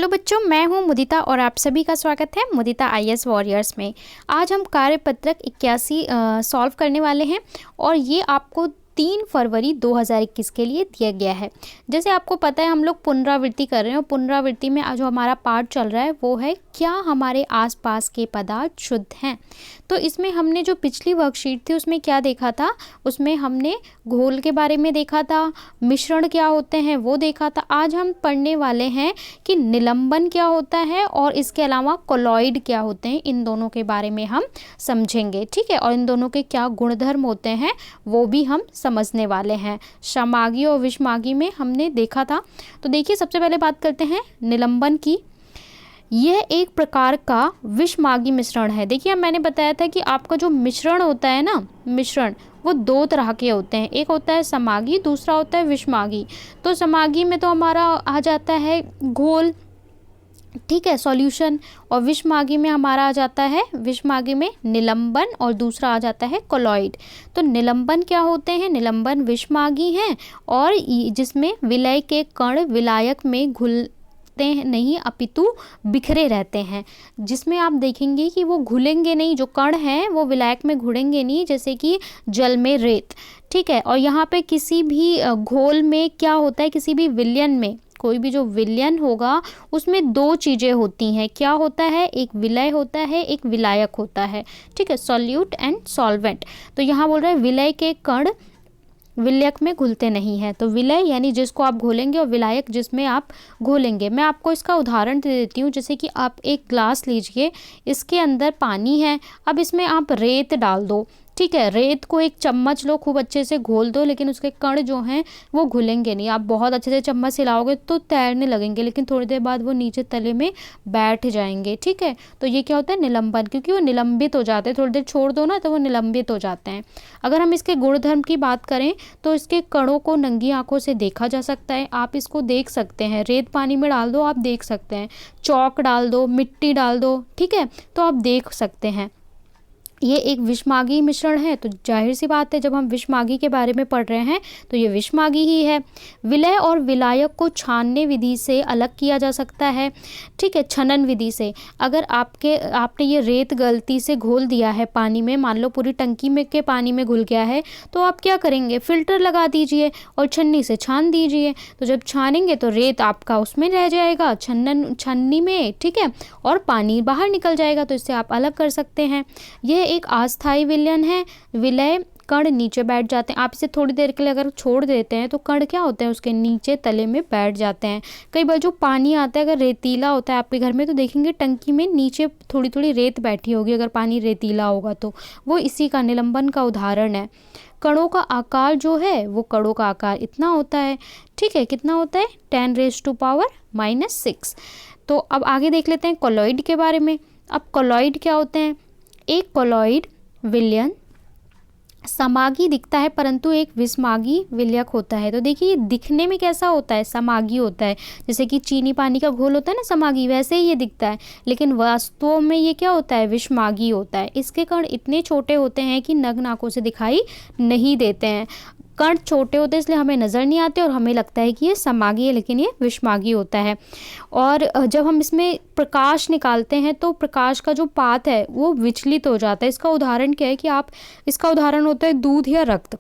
Hello बच्चों, मैं हूं मुदिता और आप सभी का स्वागत है मुदिता आईएएस वॉरियर्स में। आज हम कार्यपत्रक 81 सॉल्व करने वाले हैं और ये आपको 3 फरवरी 2021 के लिए दिया गया है। जैसे आपको पता है हम लोग पुनरावृत्ति कर रहे हैं और पुनरावृत्ति में आज जो हमारा पार्ट चल रहा है वो है क्या हमारे आसपास के पदार्थ शुद्ध हैं। तो इसमें हमने जो पिछली वर्कशीट थी उसमें क्या देखा था, उसमें हमने घोल के बारे में देखा था, मिश्रण क्या होते हैं वो देखा था। आज हम पढ़ने वाले हैं कि निलंबन क्या होता है और इसके अलावा कोलॉइड क्या होते हैं, इन दोनों के बारे में हम समझेंगे, ठीक है। और इन दोनों के क्या गुणधर्म होते हैं वो भी हम समझने वाले हैं। क्षमागी और विषमागी में हमने देखा था। तो देखिए सबसे पहले बात करते हैं निलंबन की। यह एक प्रकार का विषमागी मिश्रण है। देखिए अब मैंने बताया था कि आपका जो मिश्रण होता है ना, मिश्रण वो 2 तरह के होते हैं, एक होता है समागी, दूसरा होता है विषमागी। तो समागी में तो हमारा आ जाता है घोल, ठीक है, सॉल्यूशन, और विषमागी में हमारा आ जाता है, विषमागी में निलंबन और दूसरा आ जाता है कोलॉइड। तो निलंबन क्या होते हैं, निलंबन विषमागी हैं और जिसमें विलय के कण विलायक में घुलते नहीं अपितु बिखरे रहते हैं, जिसमें आप देखेंगे कि वो घुलेंगे नहीं, जो कण हैं वो विलायक में घुलेंगे नहीं, जैसे कि जल में रेत, ठीक है। और यहाँ पे किसी भी घोल में क्या होता है, किसी भी विलयन में, कोई भी जो विलयन होगा उसमें 2 चीज़ें होती हैं। क्या होता है, एक विलय होता है, एक विलायक होता है, ठीक है, सॉल्यूट एंड सॉल्वेंट। तो यहाँ बोल रहे हैं विलय के कण विलयक में घुलते नहीं हैं। तो विलय यानी जिसको आप घोलेंगे और विलायक जिसमें आप घोलेंगे। मैं आपको इसका उदाहरण दे देती हूँ। जैसे कि आप एक ग्लास लीजिए, इसके अंदर पानी है, अब इसमें आप रेत डाल दो, ठीक है। रेत को एक चम्मच लो, खूब अच्छे से घोल दो, लेकिन उसके कण जो हैं वो घुलेंगे नहीं। आप बहुत अच्छे से चम्मच से हिलाओगे तो तैरने लगेंगे, लेकिन थोड़ी देर बाद वो नीचे तले में बैठ जाएंगे, ठीक है। तो ये क्या होता है, निलंबन, क्योंकि वो निलंबित हो जाते हैं। थोड़ी देर छोड़ दो ना तो वो निलंबित हो जाते हैं। अगर हम इसके गुणधर्म की बात करें तो इसके कणों को नंगी आंखों से देखा जा सकता है। आप इसको देख सकते हैं, रेत पानी में डाल दो आप देख सकते हैं, चौक डाल दो, मिट्टी डाल दो, ठीक है, तो आप देख सकते हैं। ये एक विषमागी मिश्रण है। तो जाहिर सी बात है जब हम विषमागी के बारे में पढ़ रहे हैं तो ये विषमागी ही है। विलय और विलायक को छानने विधि से अलग किया जा सकता है, ठीक है, छनन विधि से। अगर आपने ये रेत गलती से घोल दिया है पानी में, मान लो पूरी टंकी में के पानी में घुल गया है, तो आप क्या करेंगे, फिल्टर लगा दीजिए और छन्नी से छान दीजिए। तो जब छानेंगे तो रेत आपका उसमें रह जाएगा छन्नी में, ठीक है, और पानी बाहर निकल जाएगा। तो इससे आप अलग कर सकते हैं। यह एक अस्थायी विलयन है। विलय कण नीचे बैठ जाते हैं। आप इसे थोड़ी देर के लिए अगर छोड़ देते हैं तो कण क्या होते हैं, उसके नीचे तले में बैठ जाते हैं। कई बार जो पानी आता है अगर रेतीला होता है आपके घर में, तो देखेंगे टंकी में नीचे थोड़ी थोड़ी रेत बैठी होगी, अगर पानी रेतीला होगा तो वो इसी का निलंबन का उदाहरण है। कणों का आकार जो है वो कणों का आकार इतना होता है, ठीक है, कितना होता है, 10⁻⁻⁶। तो अब आगे देख लेते हैं कोलॉइड के बारे में। अब कोलॉइड क्या होते हैं, एक कोलॉइड विलयन समागी दिखता है परंतु एक विषमागी विलयक होता है। तो देखिए ये दिखने में कैसा होता है, समागी होता है, जैसे कि चीनी पानी का घोल होता है ना समागी, वैसे ही ये दिखता है, लेकिन वास्तव में ये क्या होता है, विषमागी होता है। इसके कण इतने छोटे होते हैं कि नग्न आंखों से दिखाई नहीं देते हैं। कण छोटे होते हैं इसलिए हमें नज़र नहीं आते और हमें लगता है कि ये समागी है, लेकिन ये विषमागी होता है। और जब हम इसमें प्रकाश निकालते हैं तो प्रकाश का जो पाथ है वो विचलित हो जाता है। इसका उदाहरण क्या है कि इसका उदाहरण होता है दूध या रक्त।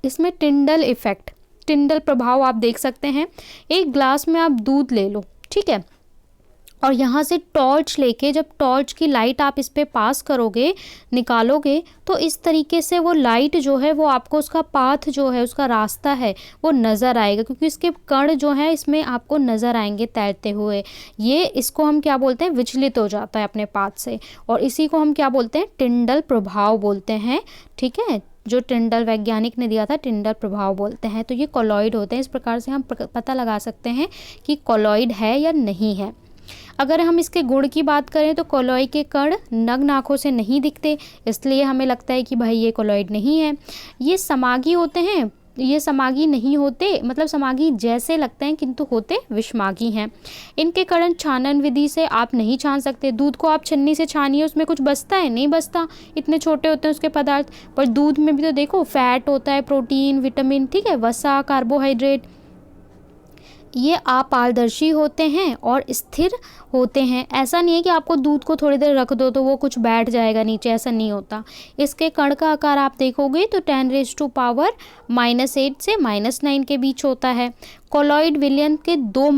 इसमें टिंडल इफेक्ट, टिंडल प्रभाव आप देख सकते हैं। एक ग्लास में आप दूध ले लो, ठीक है, और यहाँ से टॉर्च लेके जब टॉर्च की लाइट आप इस पे पास करोगे, निकालोगे, तो इस तरीके से वो लाइट जो है वो आपको उसका पाथ जो है, उसका रास्ता है वो नज़र आएगा, क्योंकि इसके कण जो है इसमें आपको नज़र आएंगे तैरते हुए। ये इसको हम क्या बोलते हैं, विचलित हो जाता है अपने पाथ से, और इसी को हम क्या बोलते हैं, टिंडल प्रभाव बोलते हैं, ठीक है। जो टिंडल वैज्ञानिक ने दिया था, टिंडल प्रभाव बोलते हैं। तो ये कोलॉइड होते हैं। इस प्रकार से हम पता लगा सकते हैं कि कोलॉइड है या नहीं है। अगर हम इसके गुण की बात करें तो कोलॉइड के कण नग्न आंखों से नहीं दिखते, इसलिए हमें लगता है कि भाई ये कोलॉइड नहीं है। ये समागी होते हैं, ये समागी नहीं होते, मतलब समागी जैसे लगते हैं किंतु होते विषमागी हैं। इनके कण छानन विधि से आप नहीं छान सकते। दूध को आप छन्नी से छानिए, उसमें कुछ बचता है, नहीं बचता, इतने छोटे होते हैं उसके पदार्थ। पर दूध में भी तो देखो फैट होता है, प्रोटीन, विटामिन, ठीक है, वसा, कार्बोहाइड्रेट, ये अपारदर्शी होते हैं और स्थिर होते हैं। ऐसा नहीं है कि आपको दूध को थोड़ी देर रख दो तो वो कुछ बैठ जाएगा नीचे, ऐसा नहीं होता। इसके कण का आकार आप देखोगे तो 10⁻⁻8 से -9 के बीच होता है। कोलॉइड विलयन के दो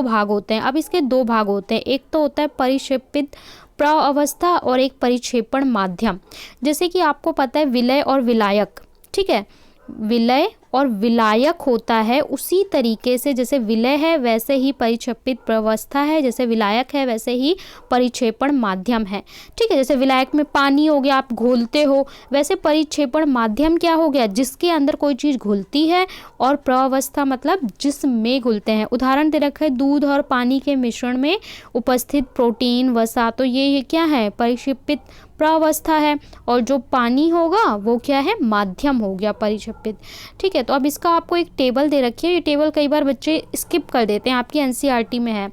भाग होते हैं। अब इसके दो भाग होते हैं, एक तो होता है परिक्षेपित प्रावस्था और एक परिक्षेपण माध्यम। जैसे कि आपको पता है विलय और विलायक, ठीक है, विलय और विलायक होता है उसी तरीके से, जैसे विलय है वैसे ही परिक्षेपित प्रावस्था है, जैसे विलायक है वैसे ही परिक्षेपण माध्यम है, ठीक है। जैसे विलायक में पानी हो गया, आप घोलते हो, वैसे परिक्षेपण माध्यम क्या हो गया, जिसके अंदर कोई चीज़ घुलती है, और प्रावस्था मतलब जिसमें घुलते हैं। उदाहरण दे रखा है दूध और पानी के मिश्रण में उपस्थित प्रोटीन, वसा, तो ये क्या है, परिक्षेपित प्रावस्था है, और जो पानी होगा वो क्या है, माध्यम हो गया परिक्षेपित, ठीक है। तो अब इसका आपको एक टेबल दे रखी है, ये टेबल कई बार बच्चे स्किप कर देते हैं, आपकी एनसीईआरटी में है,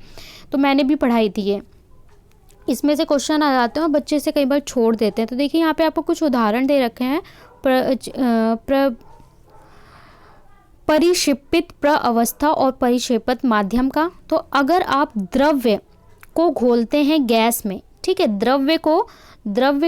तो मैंने भी पढ़ाई थी ये। इसमें से क्वेश्चन आ जाते हैं और बच्चे से कई बार छोड़ देते हैं। तो देखिए यहाँ पे आपको कुछ उदाहरण दे रखे हैं परिक्षेपित प्रावस्था और परिक्षेपित माध्यम का। तो अगर आप द्रव्य को घोलते हैं गैस में, ठीक है, द्रव्य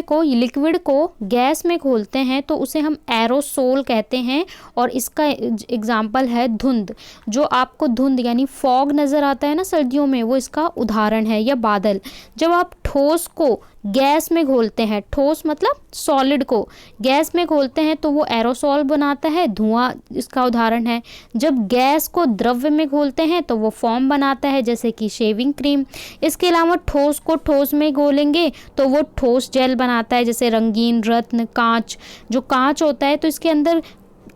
को लिक्विड को गैस में घोलते हैं तो उसे हम एरोसोल कहते हैं, और इसका एग्जाम्पल है धुंध। जो आपको धुंध यानी फॉग नज़र आता है ना सर्दियों में, वो इसका उदाहरण है, या बादल। जब आप ठोस को गैस में घोलते हैं, ठोस मतलब सॉलिड को गैस में घोलते हैं तो वो एरोसोल बनाता है, धुआं इसका उदाहरण है। जब गैस को द्रव्य में घोलते हैं तो वो फॉर्म बनाता है, जैसे कि शेविंग क्रीम। इसके अलावा ठोस को ठोस में घोलेंगे तो वो ठोस जेल बनाता है, जैसे रंगीन रत्न, कांच। जो कांच होता है तो इसके अंदर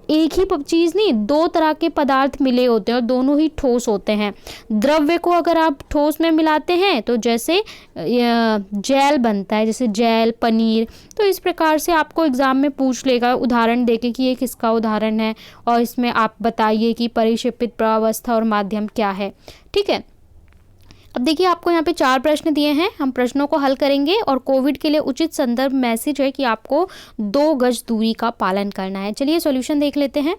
एक ही चीज़ नहीं, दो तरह के पदार्थ मिले होते हैं और दोनों ही ठोस होते हैं। द्रव्य को अगर आप ठोस में मिलाते हैं तो जैसे जेल बनता है, जैसे जेल, पनीर। तो इस प्रकार से आपको एग्ज़ाम में पूछ लेगा उदाहरण देके कि ये किसका उदाहरण है, और इसमें आप बताइए कि परिक्षेपित प्रावस्था और माध्यम क्या है, ठीक है। अब देखिए आपको यहाँ पे 4 प्रश्न दिए हैं, हम प्रश्नों को हल करेंगे, और कोविड के लिए उचित संदर्भ मैसेज है कि आपको 2 गज दूरी का पालन करना है। चलिए सॉल्यूशन देख लेते हैं।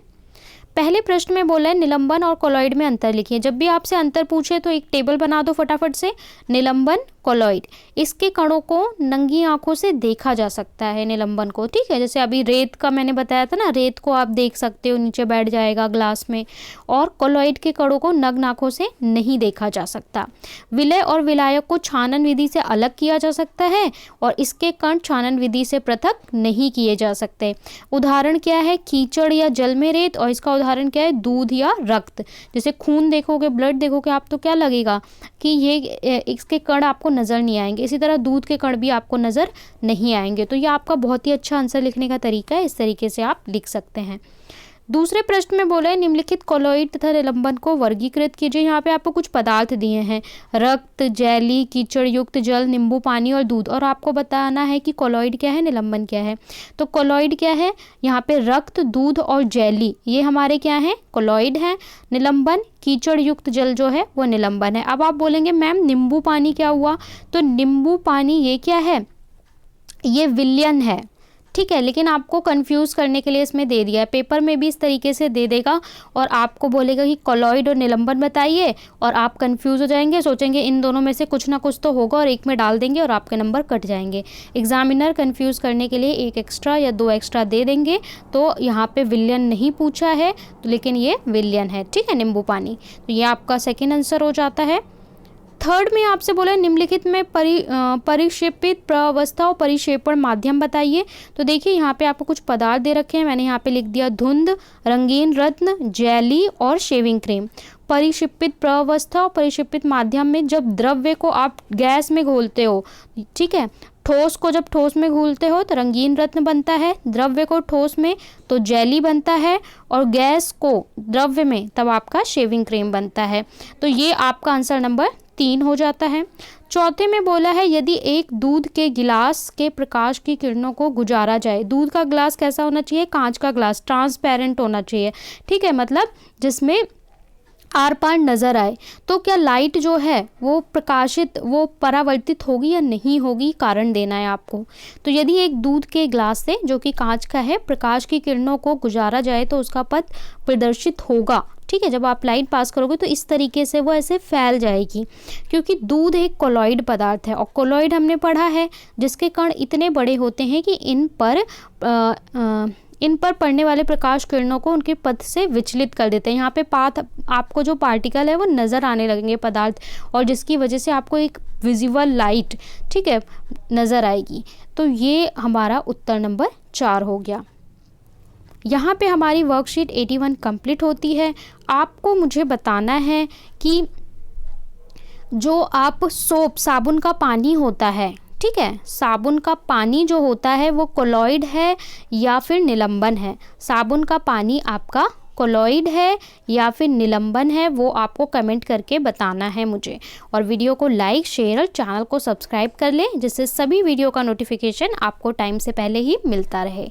पहले प्रश्न में बोला है निलंबन और कोलॉइड में अंतर लिखिए। जब भी आपसे अंतर पूछे तो एक टेबल बना दो फटाफट से। निलंबन, कोलॉइड, इसके कणों को नंगी आंखों से देखा जा सकता है, निलंबन को, ठीक है। जैसे अभी रेत का मैंने बताया था ना, रेत को आप देख सकते हो, नीचे बैठ जाएगा ग्लास में। और कोलॉइड के कणों को नग्न आंखों से नहीं देखा जा सकता। विलय और विलायक को छानन विधि से अलग किया जा सकता है, और इसके कण छानन विधि से पृथक नहीं किए जा सकते। उदाहरण क्या है, कीचड़ या जल में रेत, और इसका उदाहरण क्या है, दूध या रक्त। जैसे खून देखोगे, ब्लड देखोगे आप, तो क्या लगेगा कि ये इसके कण आपको नज़र नहीं आएंगे। इसी तरह दूध के कण भी आपको नज़र नहीं आएंगे। तो ये आपका बहुत ही अच्छा आंसर लिखने का तरीका है, इस तरीके से आप लिख सकते हैं। दूसरे प्रश्न में बोला है निम्नलिखित कोलॉइड तथा निलंबन को वर्गीकृत कीजिए। यहाँ पे आपको कुछ पदार्थ दिए हैं, रक्त, जेली, कीचड़ युक्त जल, नींबू पानी और दूध, और आपको बताना है कि कोलॉइड क्या है, निलंबन क्या है। तो कोलॉइड क्या है, यहाँ पे रक्त, दूध और जेली, ये हमारे क्या हैं, कोलॉइड हैं। निलंबन, कीचड़ युक्त जल जो है वो निलंबन है। अब आप बोलेंगे मैम नींबू पानी क्या हुआ, तो नींबू पानी ये क्या है, ये विलयन है, ठीक है। लेकिन आपको कंफ्यूज करने के लिए इसमें दे दिया है, पेपर में भी इस तरीके से दे देगा, और आपको बोलेगा कि कोलॉइड और निलंबन बताइए, और आप कंफ्यूज हो जाएंगे, सोचेंगे इन दोनों में से कुछ ना कुछ तो होगा, और एक में डाल देंगे और आपके नंबर कट जाएंगे। एग्जामिनर कंफ्यूज करने के लिए 1 एक्स्ट्रा या 2 एक्स्ट्रा दे देंगे। तो यहाँ पे विलयन नहीं पूछा है, लेकिन ये विलयन है, ठीक है, नींबू पानी। तो ये आपका सेकेंड आंसर हो जाता है। थर्ड में आपसे बोला निम्नलिखित में परिक्षेपित प्रावस्था और परिक्षेपण माध्यम बताइए। तो देखिए यहाँ पे आपको कुछ पदार्थ दे रखे हैं, मैंने यहाँ पे लिख दिया धुंध, रंगीन रत्न, जेली और शेविंग क्रीम। परिक्षेपित प्रावस्था और परिक्षेपित माध्यम में जब द्रव्य को आप गैस में घोलते हो, ठीक है, ठोस को जब ठोस में घोलते हो तो रंगीन रत्न बनता है, द्रव्य को ठोस में तो जेली बनता है, और गैस को द्रव्य में तब आपका शेविंग क्रीम बनता है। तो ये आपका आंसर नंबर 3 हो जाता है। चौथे में बोला है यदि एक दूध के गिलास के प्रकाश की किरणों को गुजारा जाए, दूध का गिलास कैसा होना चाहिए, कांच का गिलास, ट्रांसपेरेंट होना चाहिए, ठीक है, मतलब जिसमें आर पार नज़र आए, तो क्या लाइट जो है वो प्रकाशित, वो परावर्तित होगी या नहीं होगी, कारण देना है आपको। तो यदि एक दूध के ग्लास से जो कि कांच का है प्रकाश की किरणों को गुजारा जाए तो उसका पथ प्रदर्शित होगा, ठीक है। जब आप लाइट पास करोगे तो इस तरीके से वो ऐसे फैल जाएगी, क्योंकि दूध एक कोलॉइड पदार्थ है और कोलॉइड हमने पढ़ा है जिसके कण इतने बड़े होते हैं कि इन पर पड़ने वाले प्रकाश किरणों को उनके पथ से विचलित कर देते हैं। यहाँ पे पाथ आपको जो पार्टिकल है वो नज़र आने लगेंगे पदार्थ, और जिसकी वजह से आपको एक विजिबल लाइट, ठीक है, नज़र आएगी। तो ये हमारा उत्तर नंबर 4 हो गया। यहाँ पे हमारी वर्कशीट 81 कंप्लीट होती है। आपको मुझे बताना है कि जो आप साबुन का पानी होता है, ठीक है, साबुन का पानी जो होता है वो कोलॉइड है या फिर निलंबन है। साबुन का पानी आपका कोलॉइड है या फिर निलंबन है, वो आपको कमेंट करके बताना है मुझे। और वीडियो को लाइक, शेयर और चैनल को सब्सक्राइब कर लें, जिससे सभी वीडियो का नोटिफिकेशन आपको टाइम से पहले ही मिलता रहे।